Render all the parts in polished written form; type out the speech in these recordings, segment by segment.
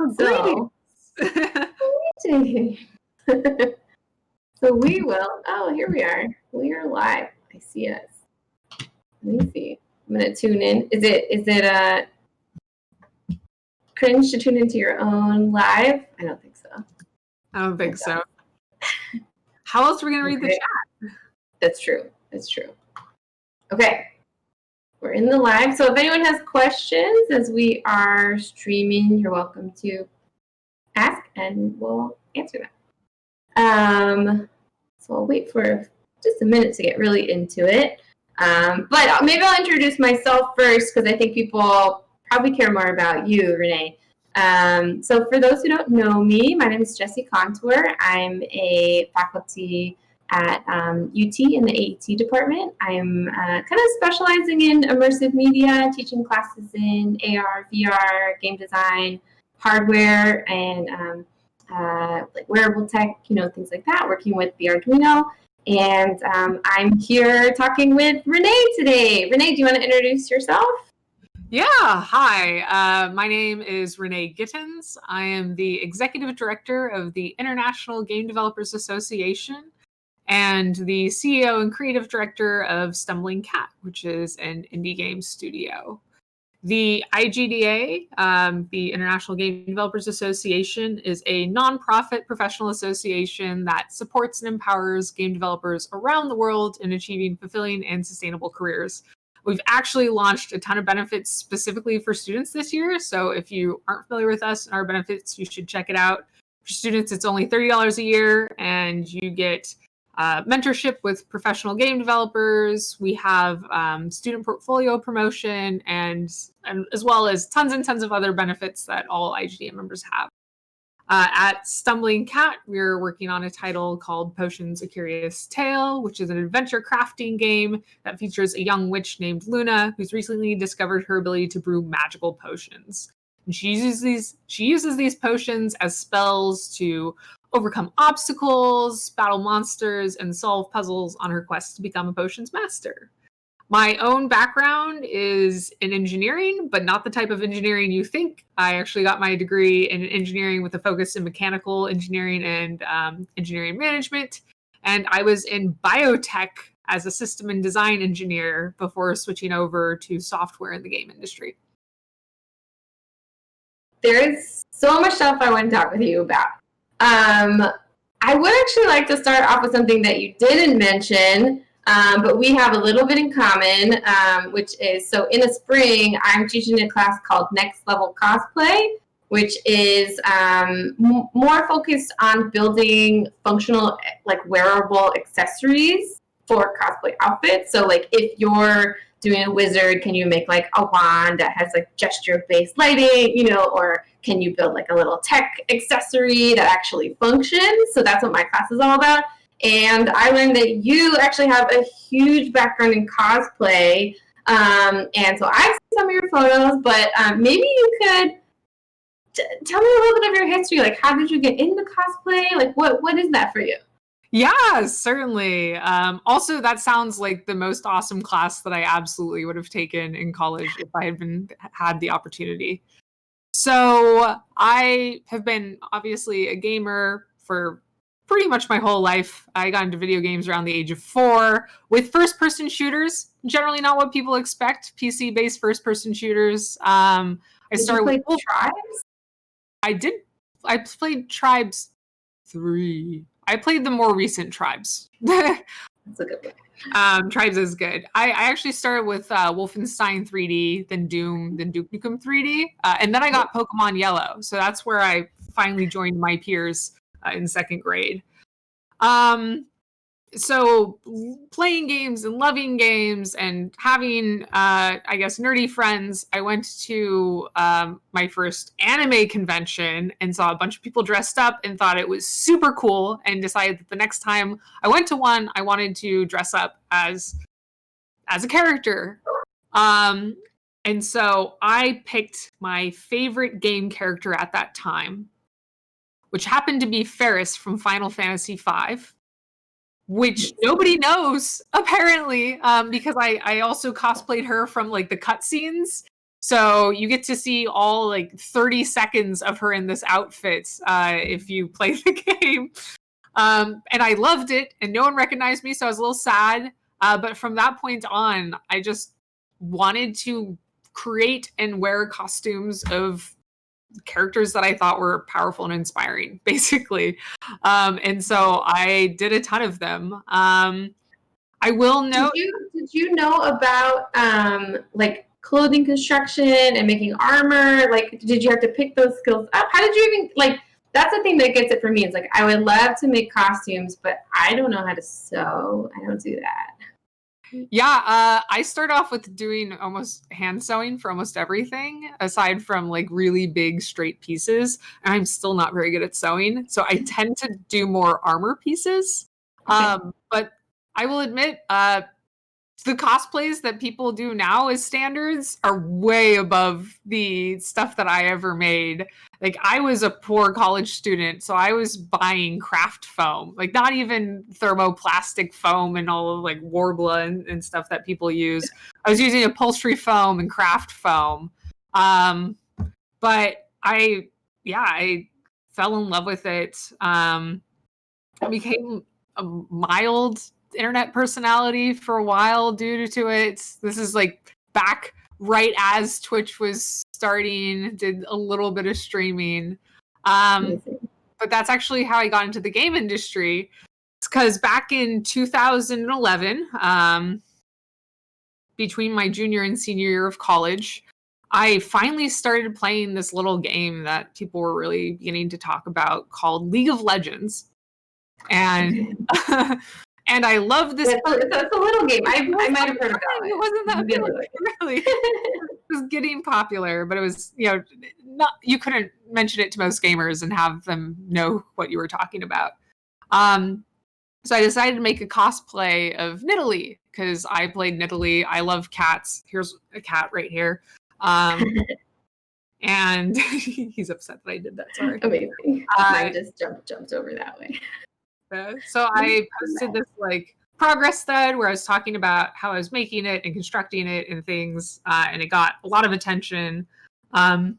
Oh, So, greetings. So we will. Oh, here we are. We are live. I see us. Let me see. I'm gonna tune in. Is it cringe to tune into your own live? I don't think so. I don't think so. How else are we gonna read the chat? That's true. That's true. Okay. We're in the live. So if anyone has questions as we are streaming, you're welcome to ask and we'll answer them. So I'll wait for just a minute to get really into it. But maybe I'll introduce myself first because I think people probably care more about you, Renee. So for those who don't know me, my name is Jessie Contour. I'm a faculty at UT in the AET department. I'm kind of specializing in immersive media, teaching classes in AR, VR, game design, hardware, and like wearable tech, things like that, working with the Arduino. And I'm here talking with Renee today. Renee, do you want to introduce yourself? Yeah, hi. My name is Renee Gittens. I am the Executive Director of the International Game Developers Association and the CEO and Creative Director of Stumbling Cat, which is an indie game studio. The EGaDS, the International Game Developers Association, is a nonprofit professional association that supports and empowers game developers around the world in achieving fulfilling and sustainable careers. We've actually launched a ton of benefits specifically for students this year, so if you aren't familiar with us and our benefits, you should check it out. For students, it's only $30 a year, and you get mentorship with professional game developers. We have student portfolio promotion, and as well as tons and tons of other benefits that all IGDM members have. At Stumbling Cat, we're working on a title called Potions: A Curious Tale, which is an adventure crafting game that features a young witch named Luna, who's recently discovered her ability to brew magical potions. And she uses these potions as spells to overcome obstacles, battle monsters, and solve puzzles on her quest to become a potions master. My own background is in engineering, but not the type of engineering you think. I actually got my degree in engineering with a focus in mechanical engineering and engineering management. And I was in biotech as a system and design engineer before switching over to software in the game industry. There is so much stuff I want to talk with you about. I would actually like to start off with something that you didn't mention, but we have a little bit in common, which is, so in the spring, I'm teaching a class called Next Level Cosplay, which is more focused on building functional, like wearable accessories for cosplay outfits. So like if you're doing a wizard, can you make like a wand that has like gesture-based lighting, or can you build like a little tech accessory that actually functions? So that's what my class is all about. And I learned that you actually have a huge background in cosplay. And so I've seen some of your photos, but maybe you could tell me a little bit of your history. Like, how did you get into cosplay? Like, what is that for you? Yeah, certainly. Also, that sounds like the most awesome class that I absolutely would have taken in college if I had the opportunity. So I have been obviously a gamer for pretty much my whole life. I got into video games around the age of 4 with first-person shooters. Generally not what people expect, PC-based first-person shooters. I started with Tribes? I played Tribes 3. I played the more recent Tribes. That's a good one. Tribes is good. I actually started with Wolfenstein 3D, then Doom, then Duke Nukem 3D, and then I got Pokemon Yellow. So that's where I finally joined my peers in 2nd grade. So playing games and loving games and having, I guess, nerdy friends, I went to my first anime convention and saw a bunch of people dressed up and thought it was super cool and decided that the next time I went to one, I wanted to dress up as a character. And so I picked my favorite game character at that time, which happened to be Ferris from Final Fantasy V. Which nobody knows, apparently, because I also cosplayed her from like the cutscenes. So you get to see all like 30 seconds of her in this outfit if you play the game. And I loved it, and no one recognized me, so I was a little sad. But from that point on, I just wanted to create and wear costumes of characters that I thought were powerful and inspiring, basically. And so I did a ton of them. I will note. Did you know about like clothing construction and making armor? Like, did you have to pick those skills up? How did you even like? That's the thing that gets it for me. It's like I would love to make costumes, but I don't know how to sew. I don't do that. Yeah, I start off with doing almost hand sewing for almost everything, aside from like really big straight pieces. And I'm still not very good at sewing, so I tend to do more armor pieces. But I will admit, the cosplays that people do now as standards are way above the stuff that I ever made. Like, I was a poor college student, so I was buying craft foam, like not even thermoplastic foam and all of like Warbler and stuff that people use. I was using upholstery foam and craft foam. But I fell in love with it. I became a mild internet personality for a while due to it. This is like back right as Twitch was starting, did a little bit of streaming. But that's actually how I got into the game industry. It's because back in 2011, between my junior and senior year of college, I finally started playing this little game that people were really beginning to talk about called League of Legends. And and I love this. It's a little game. I might have heard about it. It wasn't that big, really. It was getting popular, but it was, not, you couldn't mention it to most gamers and have them know what you were talking about. So I decided to make a cosplay of Nidalee because I played Nidalee. I love cats. Here's a cat right here. And he's upset that I did that. Sorry. Amazing. Mine just jumped over that way. So I posted this like progress thread where I was talking about how I was making it and constructing it and things, and it got a lot of attention. And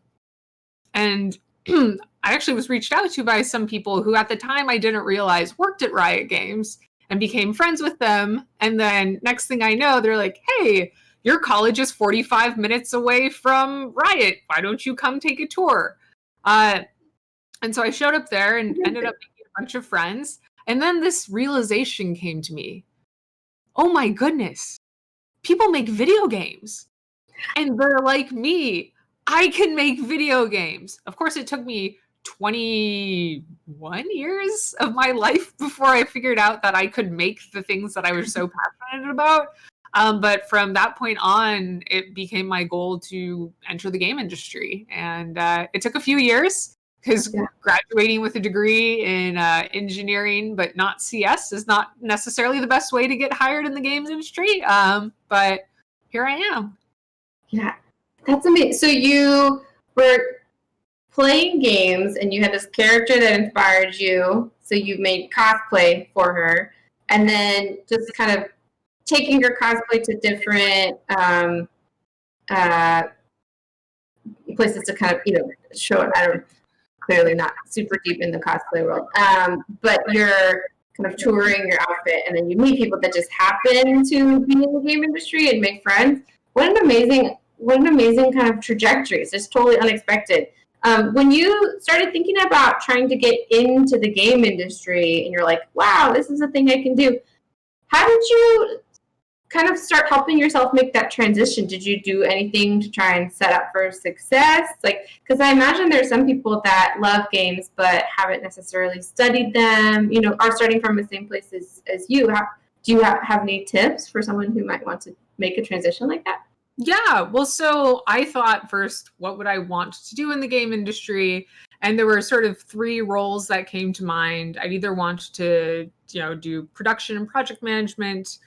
I actually was reached out to by some people who at the time I didn't realize worked at Riot Games and became friends with them. And then next thing I know, they're like, hey, your college is 45 minutes away from Riot. Why don't you come take a tour? And so I showed up there and ended up making a bunch of friends. And then this realization came to me. Oh my goodness. People make video games. And they're like me. I can make video games. Of course, it took me 21 years of my life before I figured out that I could make the things that I was so passionate about. But from that point on, it became my goal to enter the game industry. And it took a few years because graduating with a degree in engineering, but not CS, is not necessarily the best way to get hired in the games industry. But here I am. Yeah, that's amazing. So you were playing games and you had this character that inspired you. So you made cosplay for her, and then just kind of taking your cosplay to different places to kind of, show it. I don't clearly not super deep in the cosplay world, but you're kind of touring your outfit, and then you meet people that just happen to be in the game industry and make friends. What an amazing kind of trajectory. It's just totally unexpected. When you started thinking about trying to get into the game industry and you're like, wow, this is a thing I can do, how did you kind of start helping yourself make that transition? Did you do anything to try and set up for success? Like, because I imagine there's some people that love games but haven't necessarily studied them, are starting from the same place as you. Do you have any tips for someone who might want to make a transition like that? Yeah, well, so I thought first, what would I want to do in the game industry? And there were sort of three roles that came to mind. I'd either want to, do production and project management,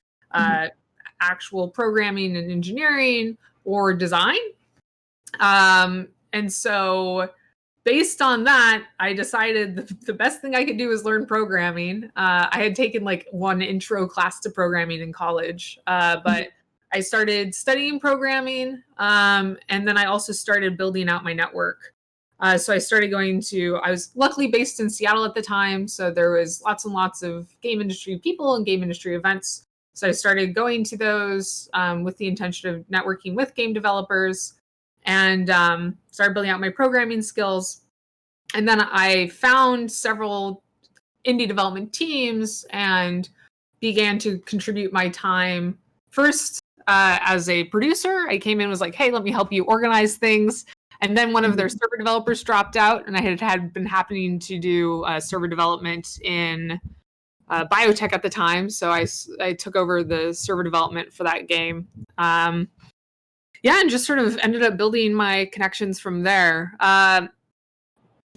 actual programming and engineering, or design. And so based on that, I decided the best thing I could do is learn programming. I had taken like one intro class to programming in college, but I started studying programming, and then I also started building out my network. So I started I was luckily based in Seattle at the time, so there was lots and lots of game industry people and game industry events. So I started going to those with the intention of networking with game developers, and started building out my programming skills. And then I found several indie development teams and began to contribute my time first as a producer. I came in and was like, hey, let me help you organize things. And then one of their server developers dropped out, and I had been happening to do server development in biotech at the time. So I took over the server development for that game. And just sort of ended up building my connections from there.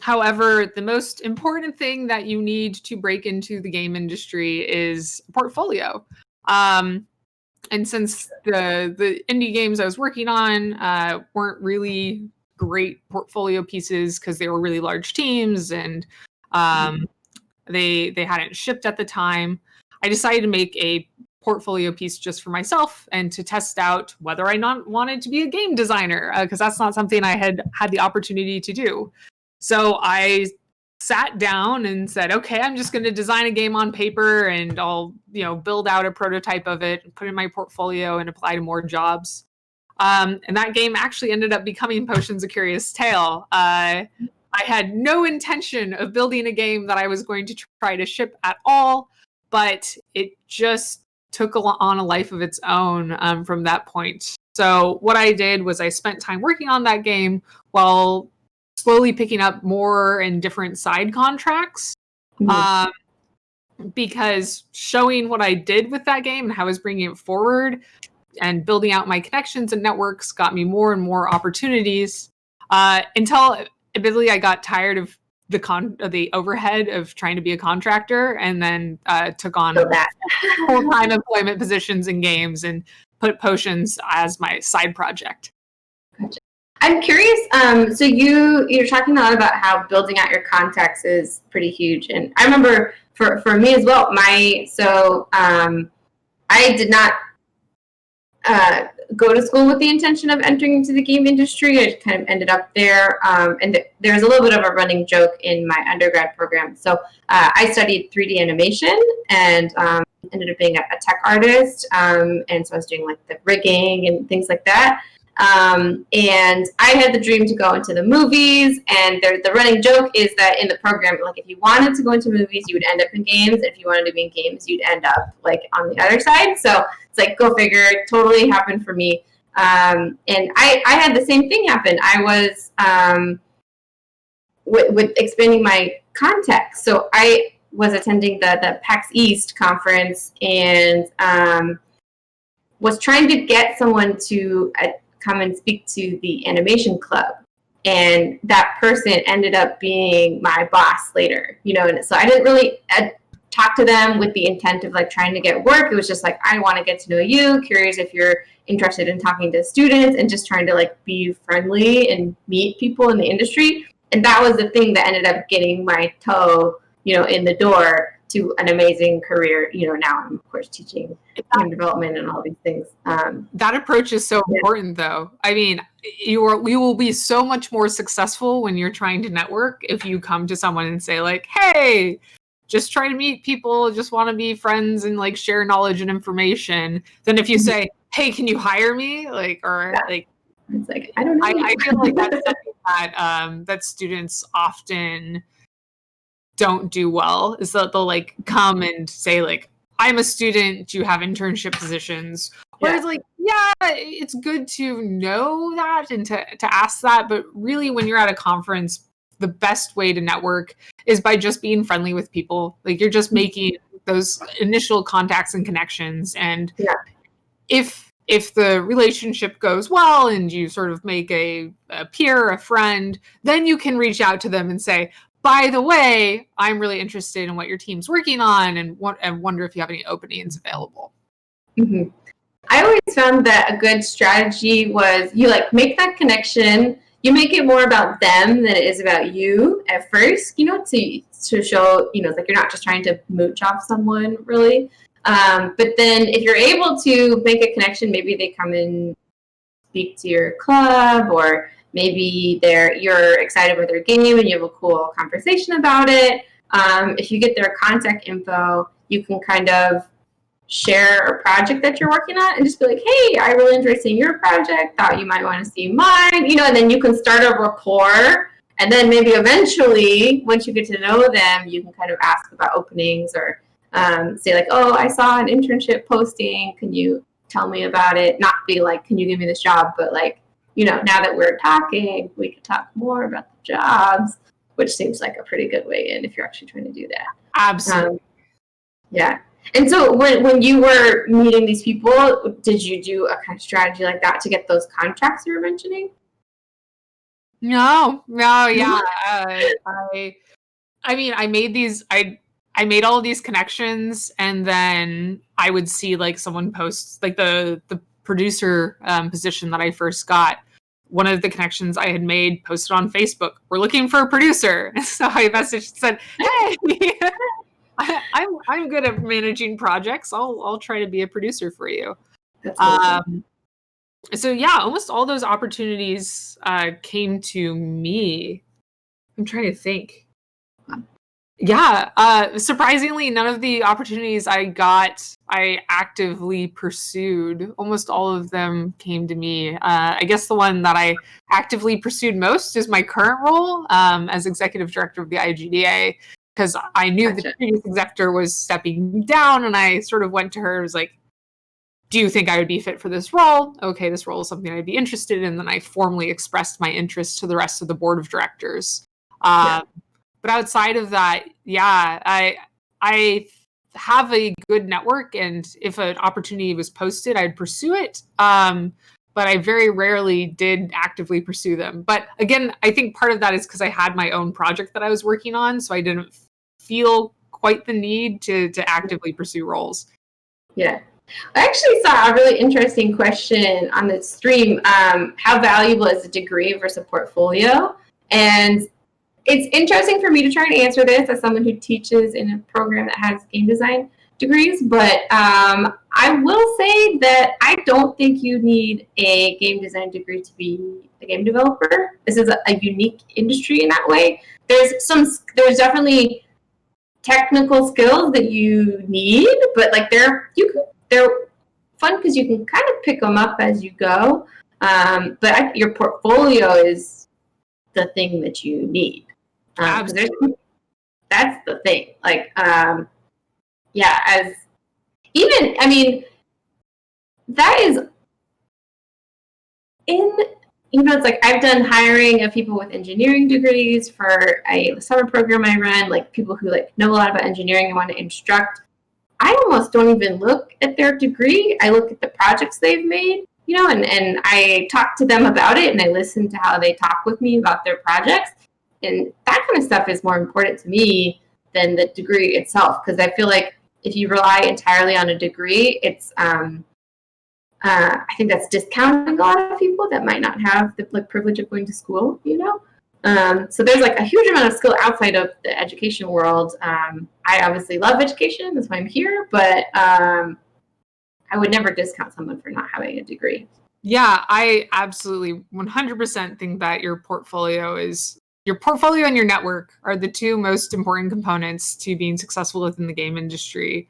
However, the most important thing that you need to break into the game industry is a portfolio. And since the indie games I was working on weren't really great portfolio pieces because they were really large teams and they hadn't shipped at the time, I decided to make a portfolio piece just for myself and to test out whether I not wanted to be a game designer, because that's not something I had the opportunity to do. So I sat down and said, okay, I'm just going to design a game on paper and I'll, build out a prototype of it and put it in my portfolio and apply to more jobs. And that game actually ended up becoming Potions: A Curious Tale. I had no intention of building a game that I was going to try to ship at all, but it just took on a life of its own from that point. So what I did was I spent time working on that game while slowly picking up more and different side contracts, because showing what I did with that game and how I was bringing it forward and building out my connections and networks got me more and more opportunities, until admittedly I got tired of the overhead of trying to be a contractor, and then took on full-time employment positions in games and put Potions as my side project. Gotcha. I'm curious, so you're talking a lot about how building out your contacts is pretty huge. And I remember for me as well, I did not go to school with the intention of entering into the game industry. I kind of ended up there. And there's a little bit of a running joke in my undergrad program. So I studied 3D animation and ended up being a tech artist. And so I was doing like the rigging and things like that. And I had the dream to go into the movies, and the running joke is that in the program, like if you wanted to go into movies, you would end up in games. If you wanted to be in games, you'd end up like on the other side. So it's like, go figure, it totally happened for me. And I had the same thing happen. I was, with expanding my contacts. So I was attending the PAX East conference and, was trying to get someone to come and speak to the animation club, and that person ended up being my boss later, and so I didn't really talk to them with the intent of like trying to get work. It was just like, I want to get to know you, curious if you're interested in talking to students, and just trying to like be friendly and meet people in the industry. And that was the thing that ended up getting my toe in the door to an amazing career. Now I'm of course teaching game development and all these things. That approach is so important, though. I mean, you will be so much more successful when you're trying to network if you come to someone and say like, hey, just try to meet people, just want to be friends and like share knowledge and information, than if you say, hey, can you hire me? Like, or like, it's like, I don't know. I feel like that's something that students often don't do well, is that they'll like come and say like, I'm a student, do you have internship positions? Whereas like, yeah, it's good to know that and to ask that, but really when you're at a conference, the best way to network is by just being friendly with people. Like you're just making those initial contacts and connections. And if the relationship goes well and you sort of make a peer, a friend, then you can reach out to them and say, by the way, I'm really interested in what your team's working on and wonder if you have any openings available. Mm-hmm. I always found that a good strategy was you like make that connection. You make it more about them than it is about you at first, to show, it's like you're not just trying to mooch off someone really. But then if you're able to make a connection, maybe they come and speak to your club, or maybe you're excited about their game and you have a cool conversation about it. If you get their contact info, you can kind of share a project that you're working on and just be like, hey, I really enjoyed seeing your project, thought you might want to see mine, and then you can start a rapport. And then maybe eventually, once you get to know them, you can kind of ask about openings, or say like, oh, I saw an internship posting, can you tell me about it? Not be like, can you give me this job, but like, now that we're talking, we could talk more about the jobs, which seems like a pretty good way in if you're actually trying to do that. Absolutely. Yeah. And so when you were meeting these people, did you do a kind of strategy like that to get those contracts you were mentioning? No, yeah. I mean, I made all of these connections, and then I would see like someone post like the producer position that I first got. One of the connections I had made posted on Facebook, we're looking for a producer. So I messaged and said, hey, I'm good at managing projects. I'll try to be a producer for you. That's awesome. So yeah, almost all those opportunities came to me. I'm trying to think. Yeah, surprisingly, none of the opportunities I got, I actively pursued. Almost all of them came to me. I guess the one that I actively pursued most is my current role as executive director of the igda, because I knew the previous executive was stepping down, and I sort of went to her and was like, do you think I would be fit for this role? Okay, this role is something I'd be interested in. And then I formally expressed my interest to the rest of the board of directors. But outside of that, yeah, I have a good network, and if an opportunity was posted, I'd pursue it. But I very rarely did actively pursue them. But again, I think part of that is because I had my own project that I was working on, so I didn't feel quite the need to actively pursue roles. Yeah. I actually saw a really interesting question on the stream. How valuable is a degree versus a portfolio? And it's interesting for me to try and answer this as someone who teaches in a program that has game design degrees, but I will say that I don't think you need a game design degree to be a game developer. This is a unique industry in that way. There's definitely technical skills that you need, but like they're fun because you can kind of pick them up as you go. But your portfolio is the thing that you need. That's the thing. Like, that is it's like I've done hiring of people with engineering degrees for a summer program I run, like people who like know a lot about engineering and want to instruct. I almost don't even look at their degree. I look at the projects they've made, and I talk to them about it, and I listen to how they talk with me about their projects. And that kind of stuff is more important to me than the degree itself, because I feel like if you rely entirely on a degree, it's I think that's discounting a lot of people that might not have the privilege of going to school, So there's like a huge amount of skill outside of the education world. I obviously love education, that's why I'm here, but I would never discount someone for not having a degree. Yeah, I absolutely 100% think that your portfolio and your network are the two most important components to being successful within the game industry.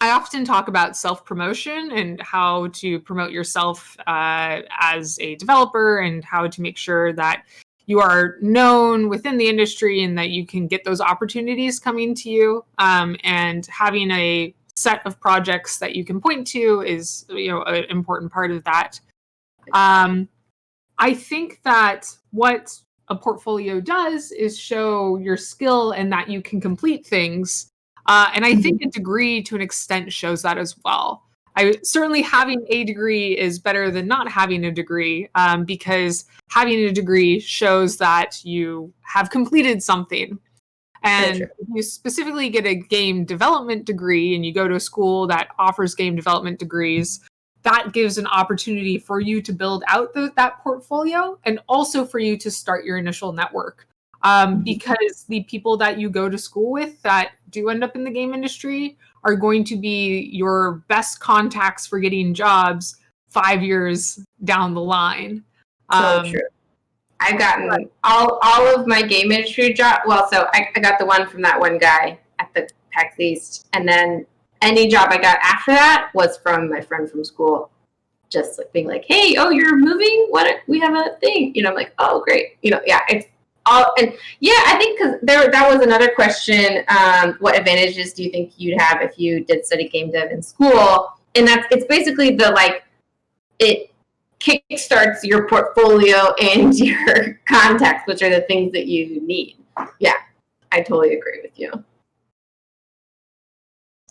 I often talk about self-promotion and how to promote yourself as a developer, and how to make sure that you are known within the industry and that you can get those opportunities coming to you. And having a set of projects that you can point to is, an important part of that. I think that what a portfolio does is show your skill and that you can complete things. And I think a degree to an extent shows that as well. Certainly having a degree is better than not having a degree, because having a degree shows that you have completed something. And if you specifically get a game development degree and you go to a school that offers game development degrees, that gives an opportunity for you to build out that portfolio, and also for you to start your initial network. Because the people that you go to school with that do end up in the game industry are going to be your best contacts for getting jobs 5 years down the line. So true. I've gotten all of my game industry job. Well, so I got the one from that one guy at the PAX East, and then any job I got after that was from my friend from school, just like being like, "Hey, oh, you're moving? What? We have a thing." I'm like, "Oh, great." Yeah, it's all, and yeah, I think because that was another question. What advantages do you think you'd have if you did study game dev in school? And it's basically it kickstarts your portfolio and your contacts, which are the things that you need. Yeah, I totally agree with you.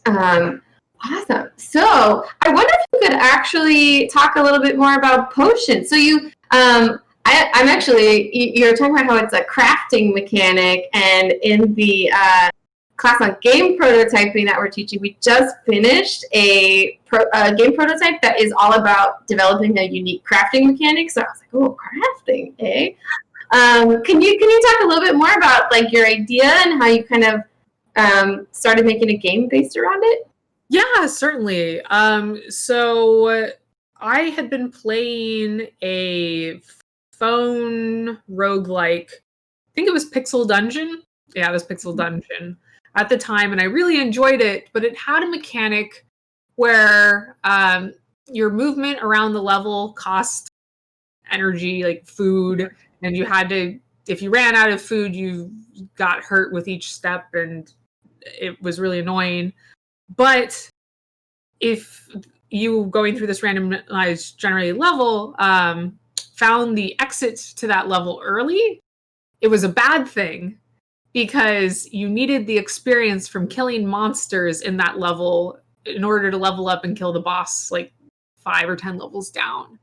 Awesome. So I wonder if you could actually talk a little bit more about potions. So you, I'm actually, you're talking about how it's a crafting mechanic, and in the class on game prototyping that we're teaching, we just finished a game prototype that is all about developing a unique crafting mechanic. So I was like, oh, crafting, eh? Can you talk a little bit more about like your idea and how you kind of started making a game based around it? Yeah, certainly. So I had been playing a phone roguelike. I think it was Pixel Dungeon. Yeah, it was Pixel Dungeon at the time, and I really enjoyed it, but it had a mechanic where your movement around the level cost energy, like food, and you had to, if you ran out of food, you got hurt with each step, and it was really annoying. But if you going through this randomized generated level found the exit to that level early, it was a bad thing, because you needed the experience from killing monsters in that level in order to level up and kill the boss like 5 or 10 levels down.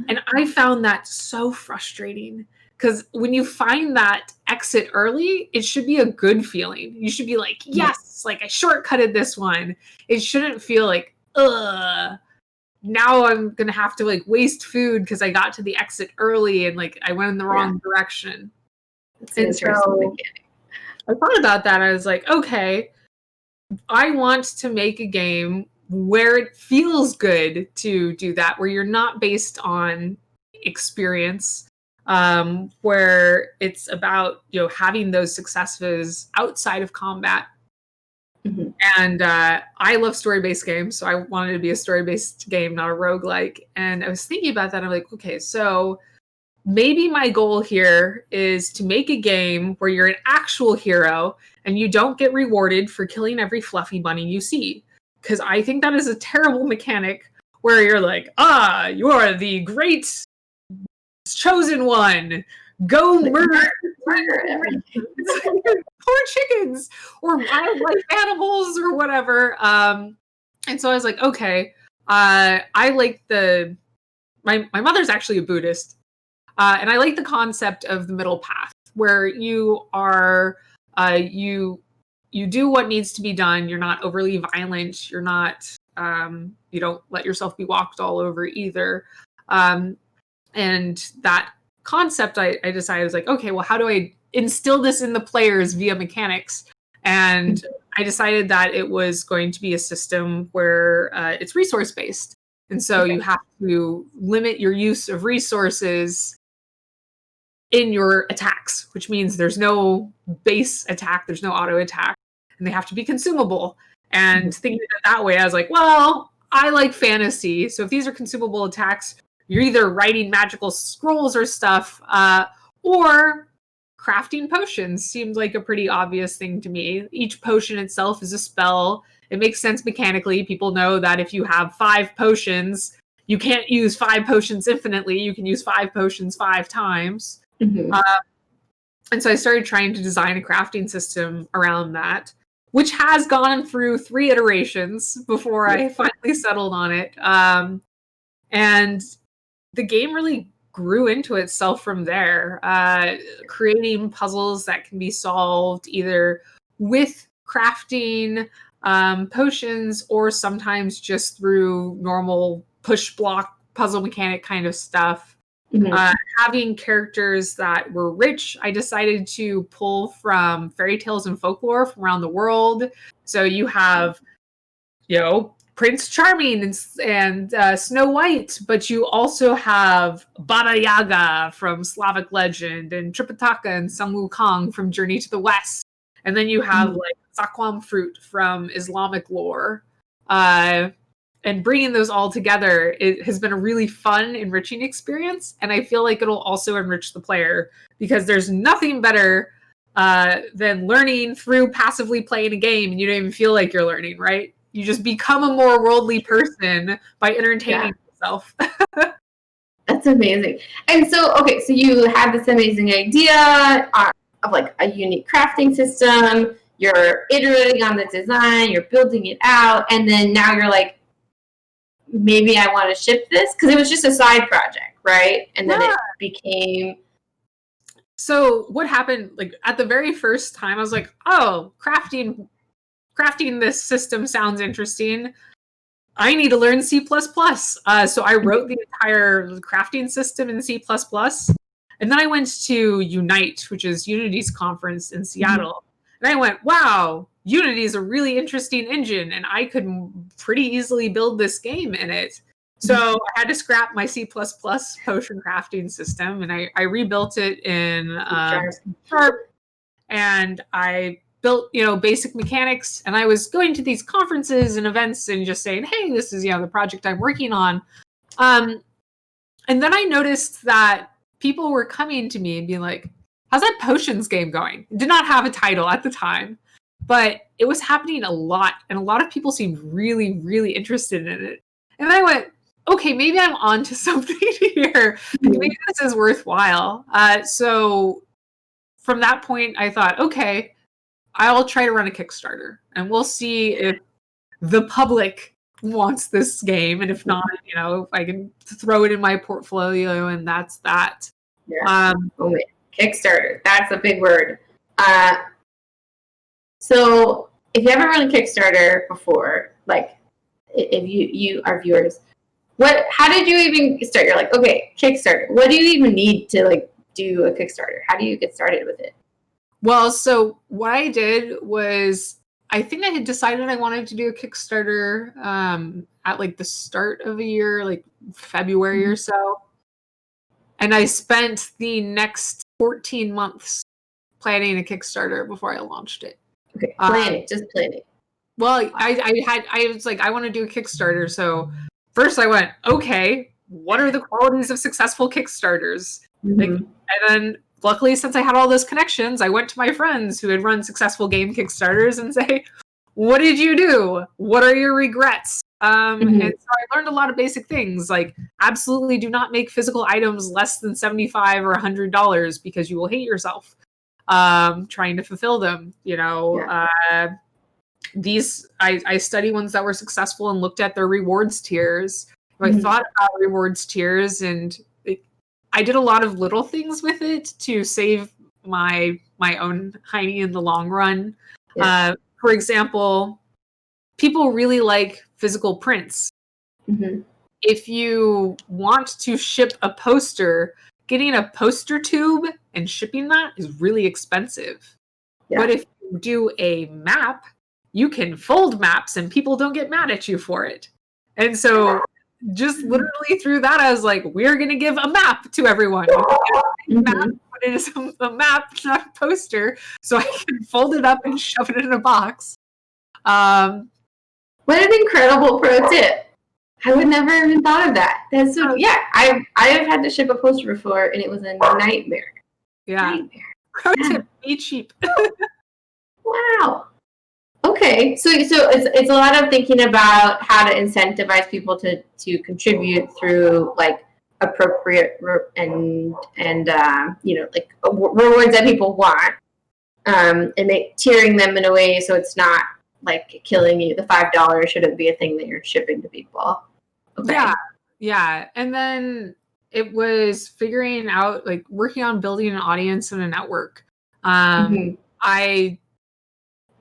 And I found that so frustrating, because when you find that exit early, it should be a good feeling. You should be like, yes, like I shortcutted this one. It shouldn't feel like, ugh, now I'm going to have to like waste food because I got to the exit early and like I went in the wrong direction. And so I thought about that. I was like, okay, I want to make a game where it feels good to do that, where you're not based on experience, where it's about, having those successes outside of combat. Mm-hmm. And I love story-based games, so I wanted to be a story-based game, not a roguelike. And I was thinking about that. I'm like, okay, so maybe my goal here is to make a game where you're an actual hero and you don't get rewarded for killing every fluffy bunny you see. Because I think that is a terrible mechanic where you're like, you are the great chosen one. Go murder poor chickens or wildlife animals or whatever. And so I was like, okay, I like my mother's actually a Buddhist. And I like the concept of the middle path, where you are, you do what needs to be done. You're not overly violent. You're not, you don't let yourself be walked all over either. And that concept, I decided, I was like, okay, well, how do I instill this in the players via mechanics? And I decided that it was going to be a system where it's resource-based. And so you have to limit your use of resources in your attacks, which means there's no base attack, there's no auto attack, and they have to be consumable. And thinking of it that way, I was like, well, I like fantasy, so if these are consumable attacks, you're either writing magical scrolls or stuff, or crafting potions seemed like a pretty obvious thing to me. Each potion itself is a spell. It makes sense mechanically. People know that if you have 5 potions, you can't use 5 potions infinitely. You can use 5 potions 5 times. Mm-hmm. And so I started trying to design a crafting system around that, which has gone through 3 iterations before I finally settled on it. And the game really grew into itself from there, creating puzzles that can be solved either with crafting potions or sometimes just through normal push block puzzle mechanic kind of stuff. Mm-hmm. Having characters that were rich, I decided to pull from fairy tales and folklore from around the world. So you have Prince Charming and Snow White, but you also have Baba Yaga from Slavic legend and Tripitaka and Sun Wukong from Journey to the West. And then you have like Sakwam fruit from Islamic lore. And bringing those all together, it has been a really fun, enriching experience. And I feel like it'll also enrich the player because there's nothing better than learning through passively playing a game and you don't even feel like you're learning, right? You just become a more worldly person by entertaining yourself. That's amazing. And so, okay, so you have this amazing idea of like a unique crafting system. You're iterating on the design. You're building it out. And then now you're like, maybe I want to ship this. Because it was just a side project, right? And then it became... So what happened, like at the very first time, I was like, oh, crafting this system sounds interesting. I need to learn C++. So I wrote the entire crafting system in C++. And then I went to Unite, which is Unity's conference in Seattle. And I went, wow, Unity is a really interesting engine. And I could pretty easily build this game in it. So I had to scrap my C++ potion crafting system. And I rebuilt it in Sharp. And I built, basic mechanics, and I was going to these conferences and events and just saying, hey, this is, the project I'm working on. And then I noticed that people were coming to me and being like, how's that potions game going? It did not have a title at the time, but it was happening a lot. And a lot of people seemed really, really interested in it. And I went, okay, maybe I'm onto something here. Maybe this is worthwhile. So from that point, I thought, okay, I'll try to run a Kickstarter and we'll see if the public wants this game. And if not, if I can throw it in my portfolio and that's that. Yeah. Kickstarter. That's a big word. So if you haven't run a Kickstarter before, like if you our viewers, how did you even start? You're like, okay, Kickstarter. What do you even need to like do a Kickstarter? How do you get started with it? Well, so what I did was, I think I had decided I wanted to do a Kickstarter at like the start of a year, like February or so. And I spent the next 14 months planning a Kickstarter before I launched it. Okay, just planning. Well, I was like, I want to do a Kickstarter. So first I went, okay, what are the qualities of successful Kickstarters? And then luckily, since I had all those connections, I went to my friends who had run successful game Kickstarters and say, what did you do? What are your regrets? And so I learned a lot of basic things, like absolutely do not make physical items less than $75 or $100 because you will hate yourself trying to fulfill them. I study ones that were successful and looked at their rewards tiers. I thought about rewards tiers and I did a lot of little things with it to save my own hiney in the long run. Yeah. For example, people really like physical prints. If you want to ship a poster, getting a poster tube and shipping that is really expensive. Yeah. But if you do a map, you can fold maps and people don't get mad at you for it. And so just literally through that, I was like, we're going to give a map to everyone. Map, but it is a map, not a poster, so I can fold it up and shove it in a box. What an incredible pro tip. I would never even thought of that. That's so, I have had to ship a poster before, and it was a nightmare. Yeah. Pro tip, be cheap. Wow. Okay, so it's a lot of thinking about how to incentivize people to contribute through like appropriate and like rewards that people want, and tiering them in a way so it's not like killing you. The $5 shouldn't be a thing that you're shipping to people. Okay. Yeah, and then it was figuring out like working on building an audience and a network. I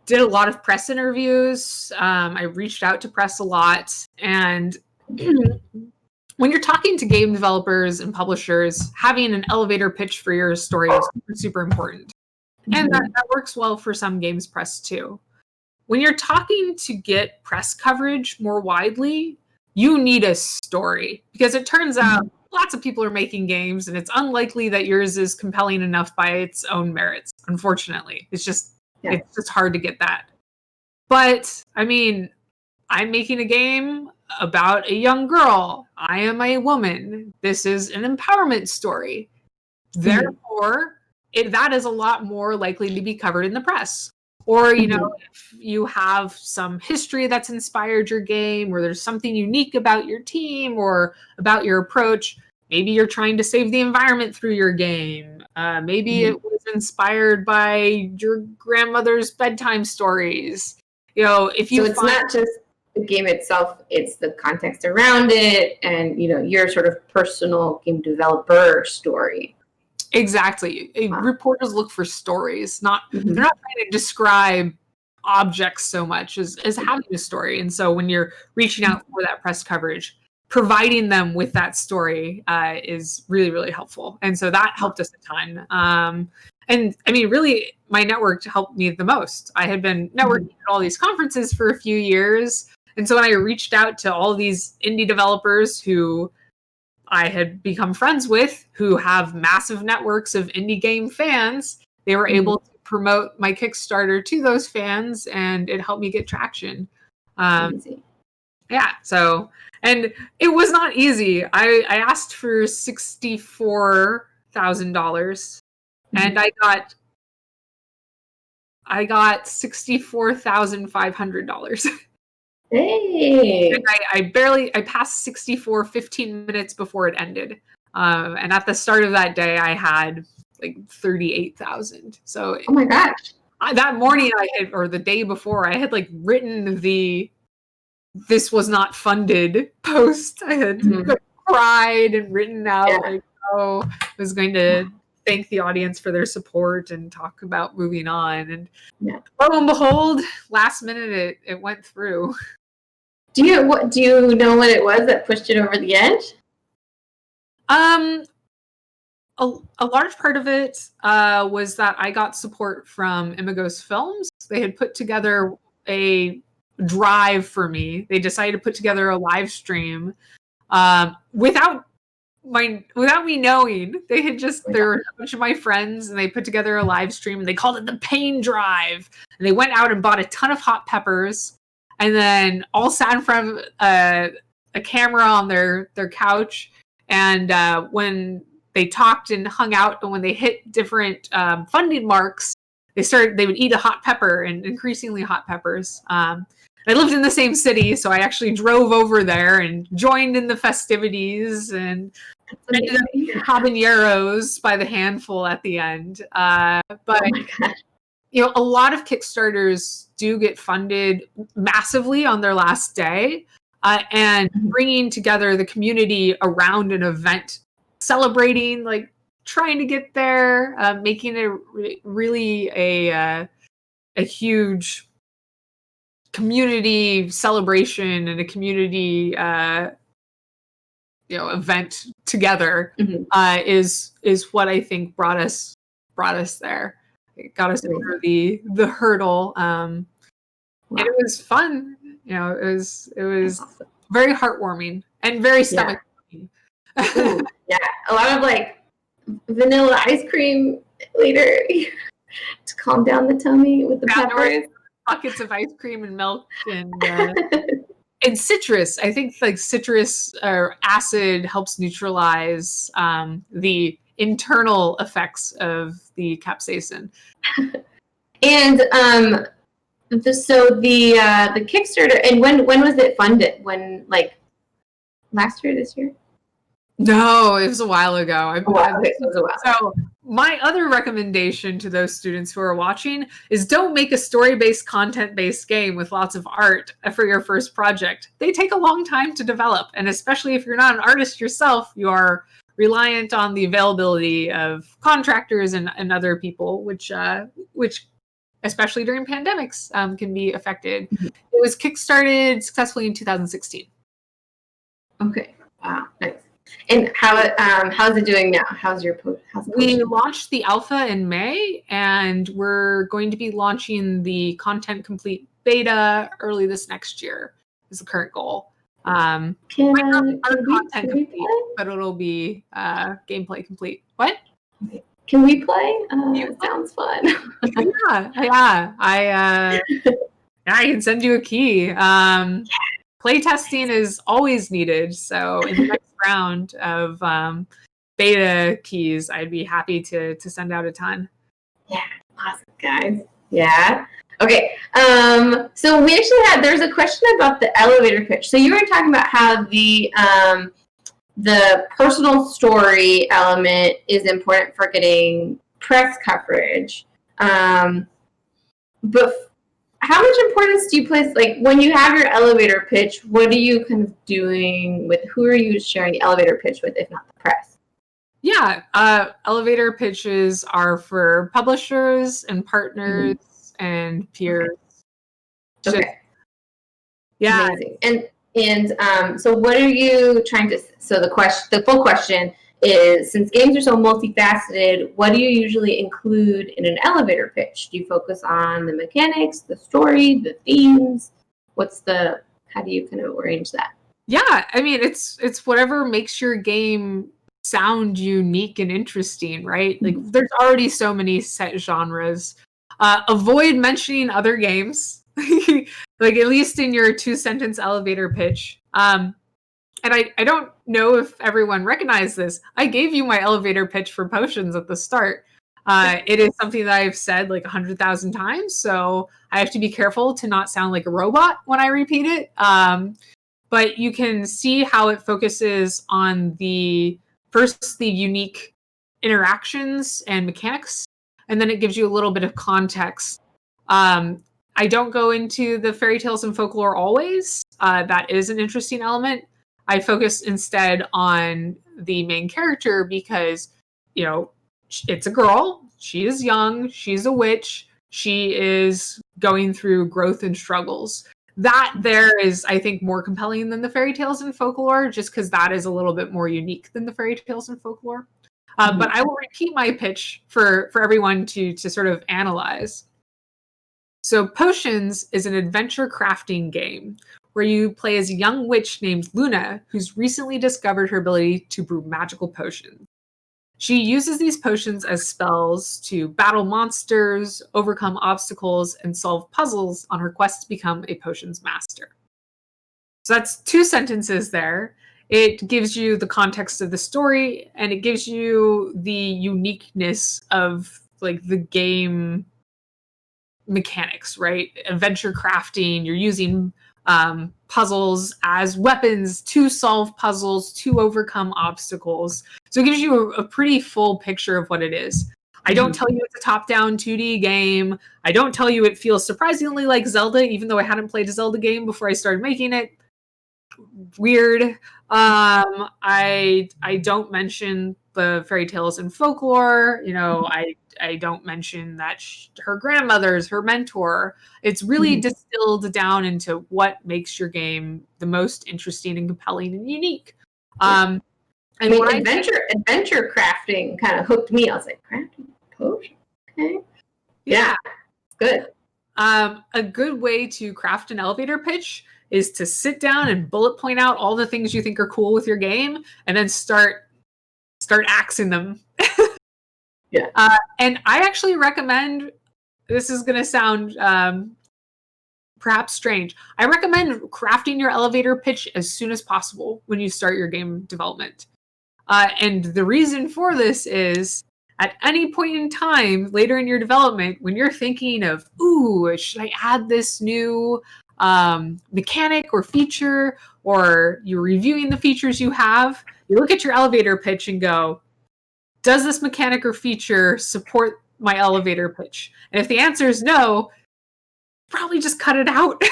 did a lot of press interviews. I reached out to press a lot. And when you're talking to game developers and publishers, having an elevator pitch for your story is super, super important. And that works well for some games press too. when you're talking to get press coverage more widely, you need a story, because it turns out lots of people are making games and it's unlikely that yours is compelling enough by its own merits. Unfortunately, it's just hard to get that. But I mean, I'm making a game about a young girl. I am a woman. This is an empowerment story. Therefore, that is a lot more likely to be covered in the press. Or, you know, if you have some history that's inspired your game, or there's something unique about your team or about your approach, maybe you're trying to save the environment through your game. Maybe it was inspired by your grandmother's bedtime stories. You know, if you it's not just the game itself, it's the context around it and, you know, your sort of personal game developer story. Exactly. Reporters look for stories, they're not trying to describe objects so much as having a story. And so when you're reaching out for that press coverage, providing them with that story is really, really helpful. And so that helped us a ton. And I mean, really, my network helped me the most. I had been networking at all these conferences for a few years. And so when I reached out to all these indie developers who I had become friends with, who have massive networks of indie game fans, they were able to promote my Kickstarter to those fans, and it helped me get traction. Yeah, so, and it was not easy. I asked for $64,000, and I got $64,500. Hey! And I passed 64 15 minutes before it ended. And at the start of that day, I had like 38,000. So, oh my gosh. That morning or the day before, I had like written "this was not funded" post. I had cried and written out I was going to thank the audience for their support and talk about moving on. And lo and behold, last minute it went through. Do you know what it was that pushed it over the edge? A large part of it was that I got support from Imagos Films. They had put together a drive for me. They decided to put together a live stream without me knowing. They had there were a bunch of my friends, and they put together a live stream, and they called it the Pain Drive. And they went out and bought a ton of hot peppers, and then all sat in front of a camera on their couch. And when they talked and hung out, and when they hit different funding marks, they would eat a hot pepper, and increasingly hot peppers. I lived in the same city, so I actually drove over there and joined in the festivities, and ended up habaneros by the handful at the end. But you know, a lot of Kickstarters do get funded massively on their last day, and bringing together the community around an event, celebrating, like trying to get there, making it really a huge community celebration and a community event together is what I think brought us there. It got us over the hurdle, and it was fun. You know, it was awesome. Very heartwarming and very stomach. A lot of like vanilla ice cream later to calm down the tummy with the peppers. Buckets of ice cream and milk and and citrus. I think like citrus or acid helps neutralize the internal effects of the capsaicin. And so the Kickstarter, and when was it funded? When, like, last year, this year? No, it was a while ago. So my other recommendation to those students who are watching is don't make a story-based, content-based game with lots of art for your first project. They take a long time to develop, and especially if you're not an artist yourself, you are reliant on the availability of contractors and other people, which especially during pandemics can be affected. It was kickstarted successfully in 2016. Okay. Wow, nice. And how's it doing now? How's we launched the alpha in May, and we're going to be launching the content complete beta early this next year is the current goal. Can we complete, but it'll be gameplay complete. What? Can we play? It sounds fun. yeah. I can send you a key. Play testing is always needed, so in the next round of beta keys, I'd be happy to send out a ton. Yeah, awesome, guys. Yeah. Okay. So we actually there's a question about the elevator pitch. So you were talking about how the personal story element is important for getting press coverage. But how much importance do you place, like when you have your elevator pitch, what are you kind of doing with, who are you sharing the elevator pitch with, if not the press? Yeah, elevator pitches are for publishers and partners and peers. Okay. Yeah. Amazing. And so what are you trying to, so the full question is, since games are so multifaceted, what do you usually include in an elevator pitch? Do you focus on the mechanics, the story, the themes? How do you kind of arrange that? Yeah, I mean, it's whatever makes your game sound unique and interesting, right? Like, there's already so many set genres. Avoid mentioning other games, like at least in your 2-sentence elevator pitch. And I don't know if everyone recognized this. I gave you my elevator pitch for potions at the start. It is something that I've said like 100,000 times, so I have to be careful to not sound like a robot when I repeat it. But you can see how it focuses on the unique interactions and mechanics, and then it gives you a little bit of context. I don't go into the fairy tales and folklore always. That is an interesting element. I focus instead on the main character because, it's a girl. She is young. She's a witch. She is going through growth and struggles. That there is, I think, more compelling than the fairy tales and folklore, just because that is a little bit more unique than the fairy tales and folklore. But I will repeat my pitch for everyone to sort of analyze. So Potions is an adventure crafting game where you play as a young witch named Luna, who's recently discovered her ability to brew magical potions. She uses these potions as spells to battle monsters, overcome obstacles, and solve puzzles on her quest to become a potions master. So that's 2 sentences there. It gives you the context of the story, and it gives you the uniqueness of like the game mechanics, right? Adventure crafting, you're using puzzles as weapons to solve puzzles, to overcome obstacles. So it gives you a pretty full picture of what it is. I don't tell you it's a top-down 2D game. I don't tell you it feels surprisingly like Zelda, even though I hadn't played a Zelda game before I started making it. Weird. I don't mention the fairy tales and folklore. I don't mention that her grandmother's her mentor. It's really distilled down into what makes your game the most interesting and compelling and unique. And adventure crafting kind of hooked me. I was like, crafting potion? Okay. Yeah, good. A good way to craft an elevator pitch is to sit down and bullet point out all the things you think are cool with your game, and then start axing them. Yeah. And I actually recommend, this is going to sound perhaps strange, I recommend crafting your elevator pitch as soon as possible when you start your game development. And the reason for this is, at any point in time later in your development, when you're thinking of, should I add this new mechanic or feature, or you're reviewing the features you have, you look at your elevator pitch and go, does this mechanic or feature support my elevator pitch? And if the answer is no, probably just cut it out.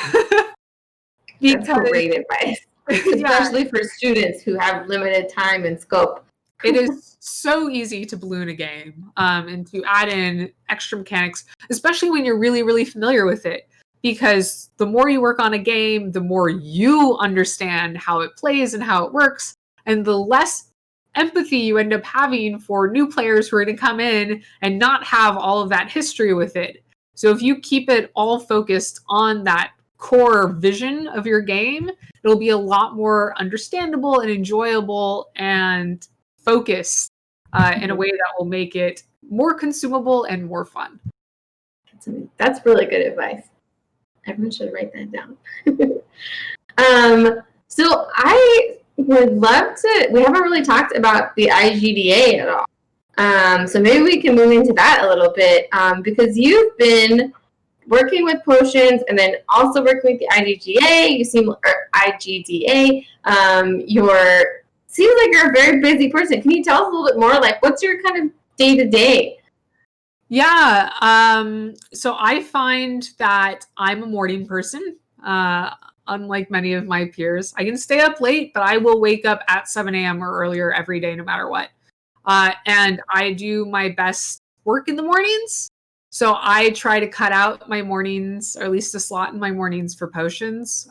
That's great advice, especially for students who have limited time and scope. It is so easy to balloon a game and to add in extra mechanics, especially when you're really, really familiar with it. Because the more you work on a game, the more you understand how it plays and how it works, and the less empathy you end up having for new players who are going to come in and not have all of that history with it. So if you keep it all focused on that core vision of your game, it'll be a lot more understandable and enjoyable and focused in a way that will make it more consumable and more fun. That's really good advice. Everyone should write that down. So I would love to, we haven't really talked about the igda at all. So maybe we can move into that a little bit, because you've been working with potions and then also working with the igda. You seem, or igda. Seems like you're a very busy person. Can you tell us a little bit more? Like, what's your kind of day-to-day? Yeah. So I find that I'm a morning person. Unlike many of my peers, I can stay up late, but I will wake up at 7 a.m. or earlier every day, no matter what. And I do my best work in the mornings. So I try to cut out my mornings, or at least a slot in my mornings for potions.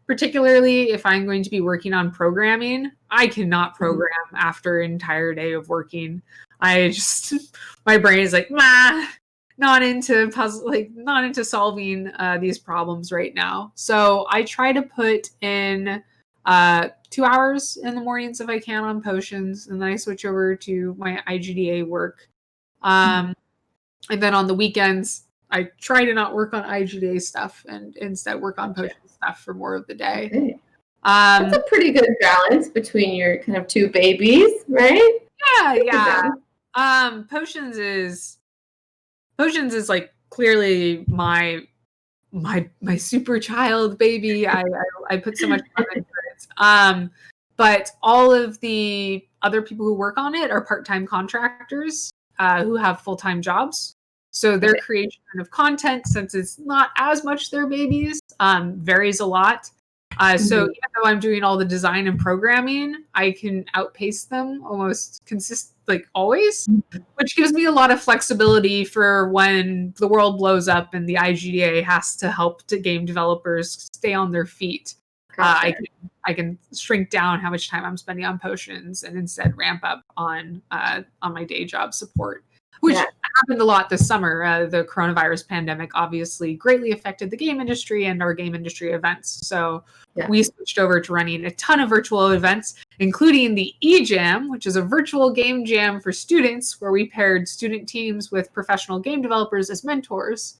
Particularly if I'm going to be working on programming, I cannot program after an entire day of working. My brain is like, not into puzzle, like not into solving these problems right now. So I try to put in 2 hours in the mornings if I can on potions, and then I switch over to my igda work. And then on the weekends, I try to not work on igda stuff and instead work on potion stuff for more of the day. Okay. That's a pretty good balance between your kind of two babies, right? Yeah. Potions is like clearly my super child baby. I put so much time into it. But all of the other people who work on it are part-time contractors who have full-time jobs. So their creation of content, since it's not as much their babies, varies a lot. So even though I'm doing all the design and programming, I can outpace them almost always, which gives me a lot of flexibility for when the world blows up and the igda has to help game developers stay on their feet. I can shrink down how much time I'm spending on potions and instead ramp up on my day job support, which happened a lot this summer. The coronavirus pandemic obviously greatly affected the game industry and our game industry events. So we switched over to running a ton of virtual events, including the EGaM, which is a virtual game jam for students where we paired student teams with professional game developers as mentors,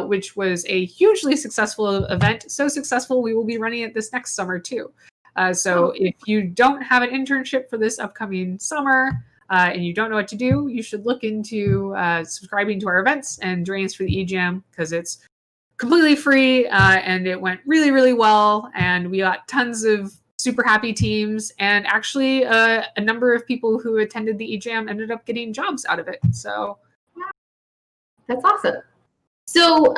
which was a hugely successful event. So successful, we will be running it this next summer too. So if you don't have an internship for this upcoming summer, and you don't know what to do, you should look into subscribing to our events and joining us for the EGaM, because it's completely free and it went really, really well. And we got tons of super happy teams. And actually, a number of people who attended the EGaM ended up getting jobs out of it. So that's awesome. So,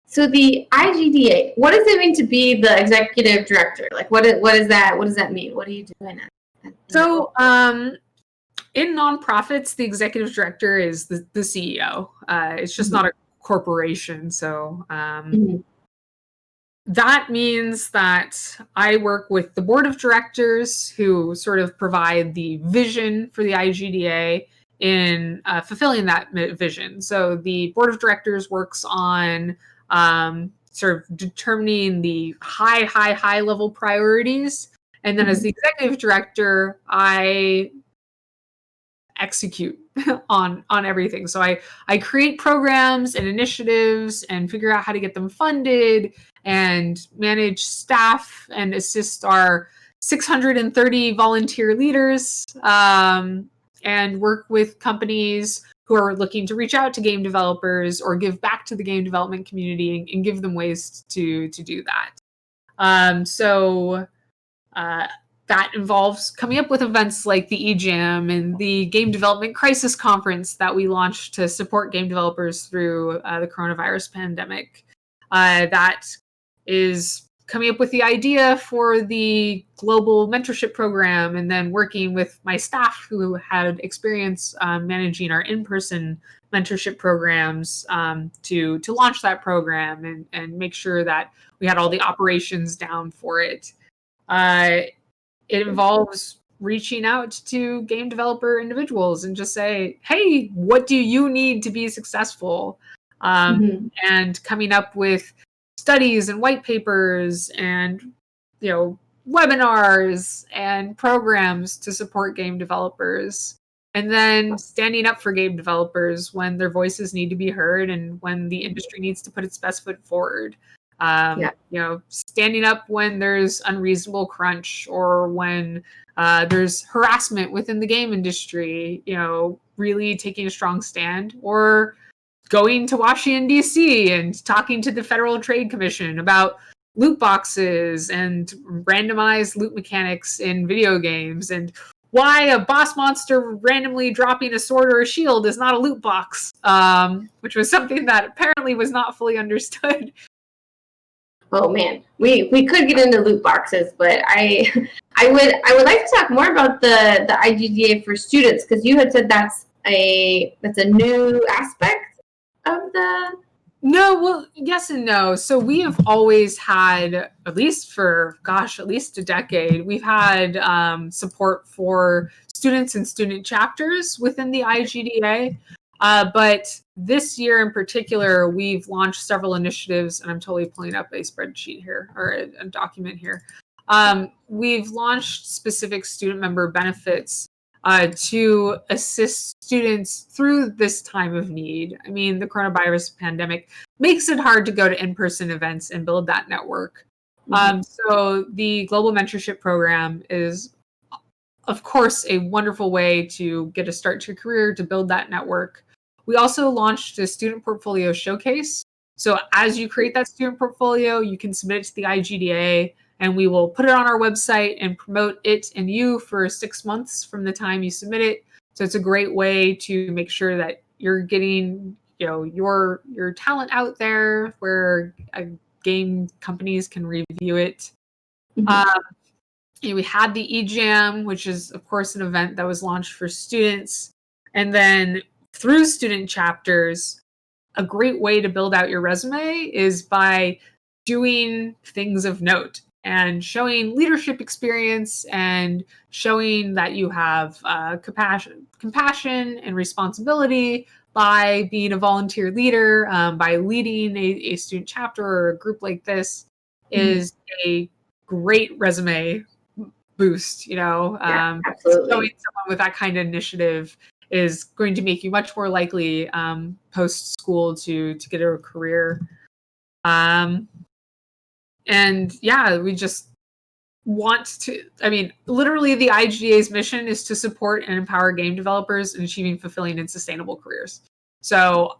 so the igda, what does it mean to be the executive director? Like, what is that? What does that mean? What are you doing? So, in nonprofits, the executive director is the CEO. It's just not a corporation. So that means that I work with the board of directors who sort of provide the vision for the igda in fulfilling that vision. So the board of directors works on sort of determining the high level priorities. And then as the executive director, I execute on everything. So I create programs and initiatives and figure out how to get them funded and manage staff and assist our 630 volunteer leaders, and work with companies who are looking to reach out to game developers or give back to the game development community and give them ways to do that. So that involves coming up with events like the EGaM and the Game Development Crisis Conference that we launched to support game developers through the coronavirus pandemic. That is coming up with the idea for the global mentorship program, and then working with my staff who had experience managing our in-person mentorship programs to launch that program and make sure that we had all the operations down for it. It involves reaching out to game developer individuals and just say, hey, what do you need to be successful? And coming up with studies and white papers and, webinars and programs to support game developers. And then standing up for game developers when their voices need to be heard and when the industry needs to put its best foot forward. Standing up when there's unreasonable crunch or when there's harassment within the game industry, really taking a strong stand, or going to Washington, D.C. and talking to the Federal Trade Commission about loot boxes and randomized loot mechanics in video games and why a boss monster randomly dropping a sword or a shield is not a loot box, which was something that apparently was not fully understood. Oh man, we could get into loot boxes, but I would like to talk more about the igda for students, because you had said that's a new aspect of the. No, well, yes and no. So we have always had, at least a decade, we've had support for students and student chapters within the igda. But this year in particular, we've launched several initiatives, and I'm totally pulling up a spreadsheet here, or a document here. We've launched specific student member benefits to assist students through this time of need. I mean, the coronavirus pandemic makes it hard to go to in-person events and build that network. So the Global Mentorship Program is, of course, a wonderful way to get a start to your career, to build that network. We also launched a student portfolio showcase. So as you create that student portfolio, you can submit it to the igda, and we will put it on our website and promote it and you for 6 months from the time you submit it. So it's a great way to make sure that you're getting, your talent out there where game companies can review it. We had the eJam, which is, of course, an event that was launched for students. And then through student chapters, a great way to build out your resume is by doing things of note and showing leadership experience and showing that you have compassion and responsibility by being a volunteer leader, by leading a student chapter or a group like this is a great resume boost. Absolutely. Showing someone with that kind of initiative is going to make you much more likely post school to get a career. And yeah, we just want to, literally the igda's mission is to support and empower game developers in achieving fulfilling and sustainable careers. So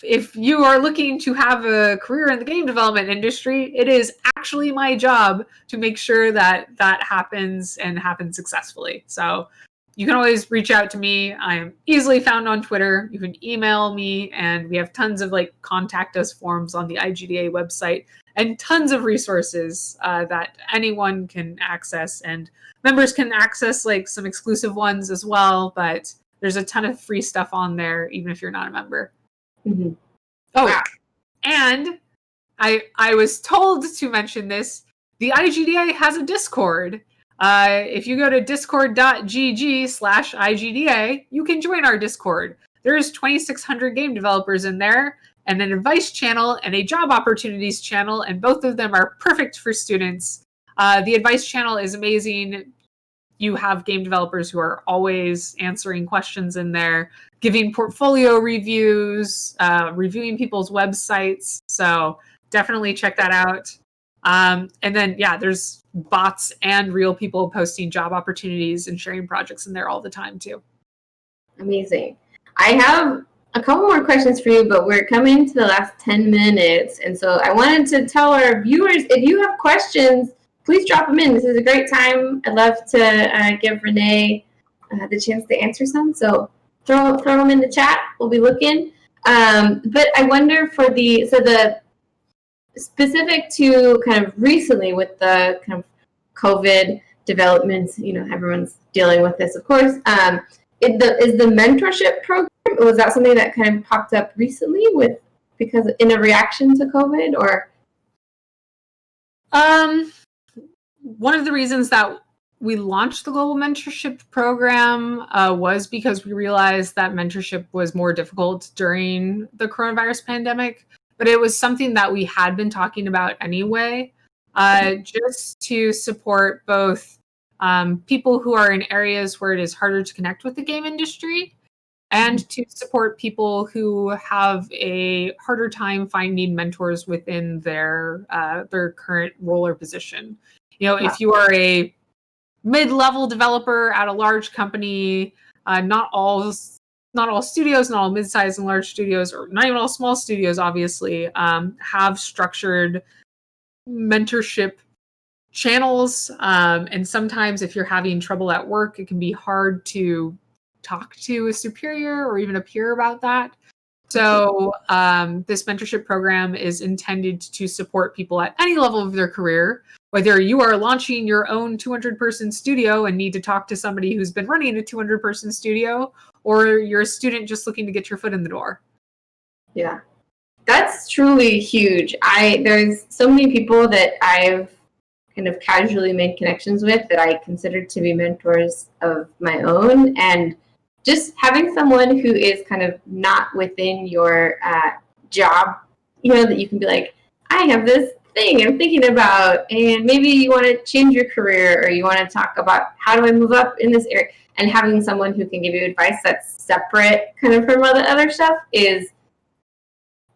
if you are looking to have a career in the game development industry, it is actually my job to make sure that that happens and happens successfully. So you can always reach out to me. I am easily found on Twitter. You can email me, and we have tons of contact us forms on the igda website and tons of resources that anyone can access, and members can access some exclusive ones as well. But there's a ton of free stuff on there, even if you're not a member. Oh, wow. And I was told to mention this. The igda has a Discord. If you go to discord.gg/igda, you can join our Discord. There's 2,600 game developers in there, and an advice channel and a job opportunities channel, and both of them are perfect for students. The advice channel is amazing. You have game developers who are always answering questions in there, giving portfolio reviews, reviewing people's websites. So definitely check that out. And then, there's bots and real people posting job opportunities and sharing projects in there all the time, too. Amazing. I have a couple more questions for you, but we're coming to the last 10 minutes. And so I wanted to tell our viewers, if you have questions, please drop them in. This is a great time. I'd love to give Renee the chance to answer some. So throw them in the chat. We'll be looking. But I wonder for the specific to kind of recently with the kind of COVID developments, everyone's dealing with this, of course. Is the mentorship program, was that something that kind of popped up recently because in a reaction to COVID, or? One of the reasons that we launched the Global Mentorship Program was because we realized that mentorship was more difficult during the coronavirus pandemic, but it was something that we had been talking about anyway, just to support both people who are in areas where it is harder to connect with the game industry, and to support people who have a harder time finding mentors within their current role or position. You know, if you are a mid-level developer at a large company, not all studios, not all mid-sized and large studios, or not even all small studios, obviously, have structured mentorship channels. And sometimes if you're having trouble at work, it can be hard to talk to a superior or even a peer about that. So this mentorship program is intended to support people at any level of their career, whether you are launching your own 200-person studio and need to talk to somebody who's been running a 200-person studio, or you're a student just looking to get your foot in the door. Yeah, that's truly huge. There's so many people that I've kind of casually made connections with that I consider to be mentors of my own, and just having someone who is kind of not within your job, you know, that you can be like, I have this thing I'm thinking about, and maybe you want to change your career, or you want to talk about how do I move up in this area, and having someone who can give you advice that's separate kind of from other stuff is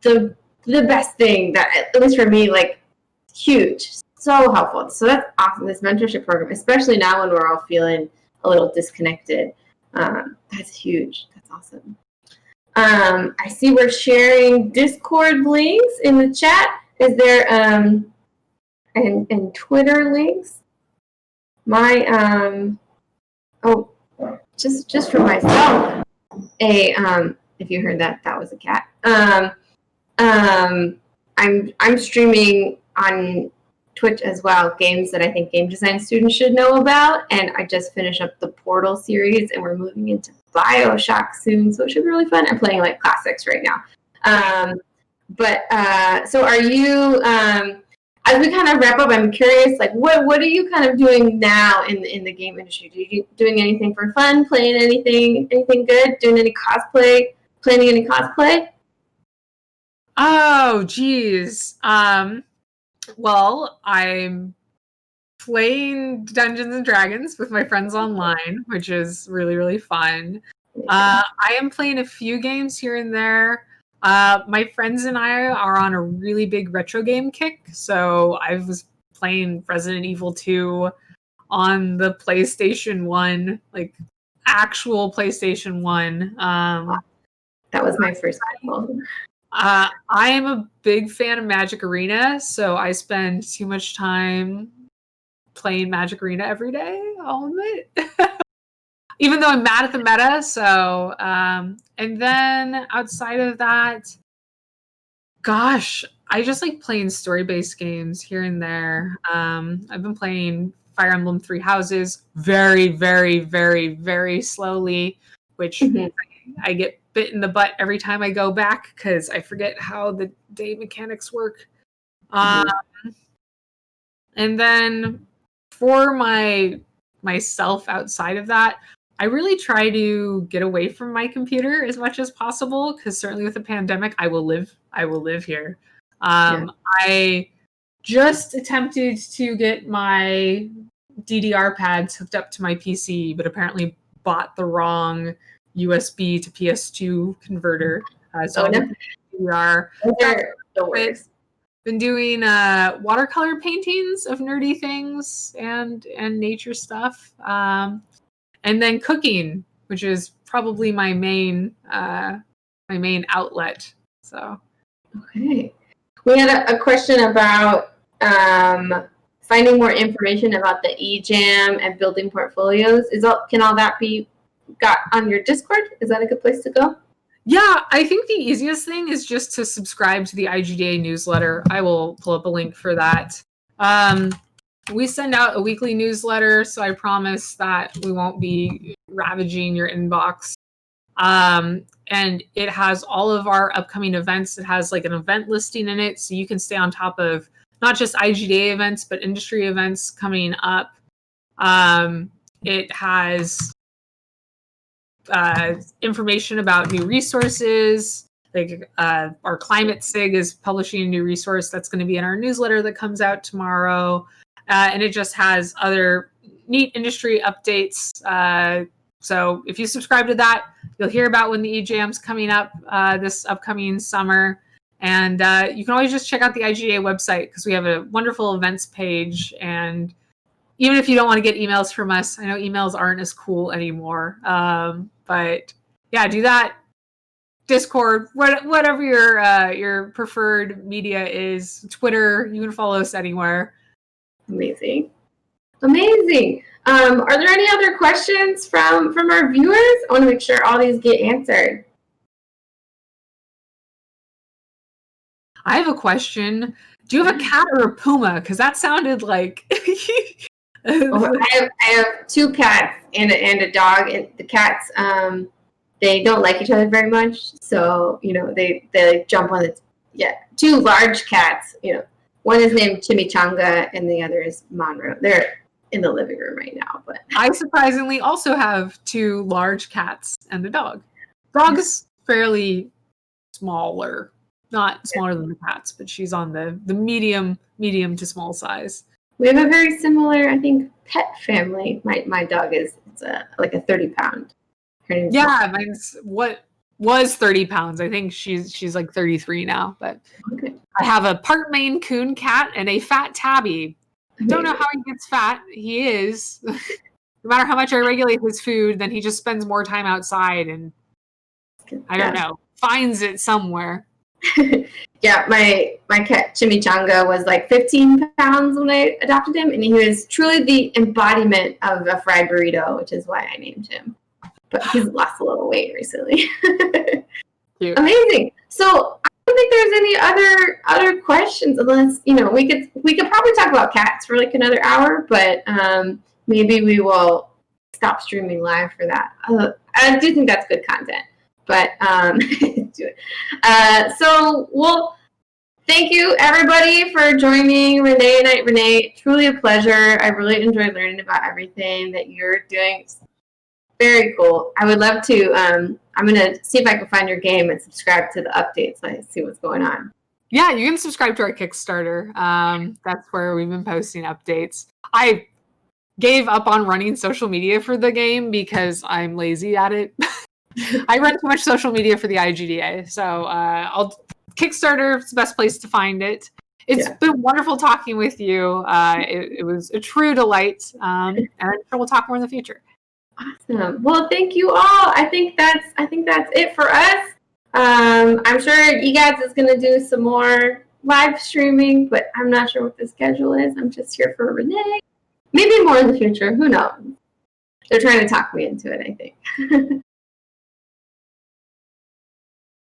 the best thing, that at least for me, like, huge, so helpful. So that's awesome, this mentorship program, especially now when we're all feeling a little disconnected. That's huge. That's awesome. I see we're sharing Discord links in the chat. Is there and Twitter links? My just for myself. If you heard that, that was a cat. I'm streaming on Twitch as well, games that I think game design students should know about, and I just finished up the Portal series, and we're moving into BioShock soon, so it should be really fun. I'm playing like classics right now. So are you, as we kind of wrap up, I'm curious, like, what are you kind of doing now in the game industry? Are you doing anything for fun, playing anything good, doing any cosplay, planning any cosplay? Oh, geez. Well, I'm playing Dungeons and Dragons with my friends online, which is really, really fun. I am playing a few games here and there. My friends and I are on a really big retro game kick, so I was playing Resident Evil 2 on the PlayStation 1, like actual PlayStation 1. That was my first one. I am a big fan of Magic Arena, so I spend too much time playing Magic Arena every day, I'll admit. Even though I'm mad at the meta, so... and then outside of that, gosh, I just like playing story-based games here and there. I've been playing Fire Emblem Three Houses very, very, very, very slowly, which I get bit in the butt every time I go back because I forget how the day mechanics work. And then for myself outside of that, I really try to get away from my computer as much as possible, because certainly with the pandemic, I will live here. I just attempted to get my DDR pads hooked up to my PC, but apparently bought the wrong USB to PS2 converter. So DDR. They're the worst. Been doing watercolor paintings of nerdy things and nature stuff, and then cooking, which is probably my main outlet. So, okay, we had a question about finding more information about the eJam and building portfolios. Can all that be got on your Discord? Is that a good place to go? Yeah, I think the easiest thing is just to subscribe to the igda newsletter. I will pull up a link for that. We send out a weekly newsletter, so I promise that we won't be ravaging your inbox. And it has all of our upcoming events. It has like an event listing in it, so you can stay on top of not just IGDA events, but industry events coming up. It has information about new resources. Like our climate SIG is publishing a new resource that's going to be in our newsletter that comes out tomorrow. And it just has other neat industry updates. So if you subscribe to that, you'll hear about when the EGM's coming up this upcoming summer. And you can always just check out the IGA website because we have a wonderful events page. And even if you don't want to get emails from us, I know emails aren't as cool anymore. But yeah, do that. Discord, whatever your preferred media is. Twitter, you can follow us anywhere. Amazing. Are there any other questions from our viewers? I want to make sure all these get answered. I have a question. Do you have a cat or a puma? Because that sounded like. I have 2 cats and a dog. And the cats, they don't like each other very much, so they jump on the 2 large cats. One is named Chimichanga and the other is Monroe. They're in the living room right now. But I surprisingly also have 2 large cats and a dog. Dog's fairly smaller, not smaller than the cats, but she's on the medium to small size. We have a very similar, I think, pet family. My dog is like a 30-pound. Yeah, mine's what was 30 pounds. I think she's like 33 now. But okay. I have a part Maine Coon cat and a fat tabby. Don't know how he gets fat. He is. No matter how much I regulate his food, then he just spends more time outside and I don't know, finds it somewhere. Yeah, my cat Chimichanga was like 15 pounds when I adopted him, and he was truly the embodiment of a fried burrito, which is why I named him. But he's lost a little weight recently. Cute. Amazing. So I don't think there's any other questions, unless we could probably talk about cats for like another hour, but maybe we will stop streaming live for that. I do think that's good content. But do it. So thank you everybody for joining Renee and I. Renee, truly a pleasure. I really enjoyed learning about everything that you're doing. It's very cool. I would love to. I'm gonna see if I can find your game and subscribe to the updates so I see what's going on. Yeah, you can subscribe to our Kickstarter. That's where we've been posting updates. I gave up on running social media for the game because I'm lazy at it. I run too much social media for the IGDA, so Kickstarter is the best place to find it. It's been wonderful talking with you. It was a true delight, and I'm sure we'll talk more in the future. Awesome. Well, thank you all. I think that's it for us. I'm sure EGaDS is going to do some more live streaming, but I'm not sure what the schedule is. I'm just here for Renee. Maybe more in the future. Who knows? They're trying to talk me into it, I think.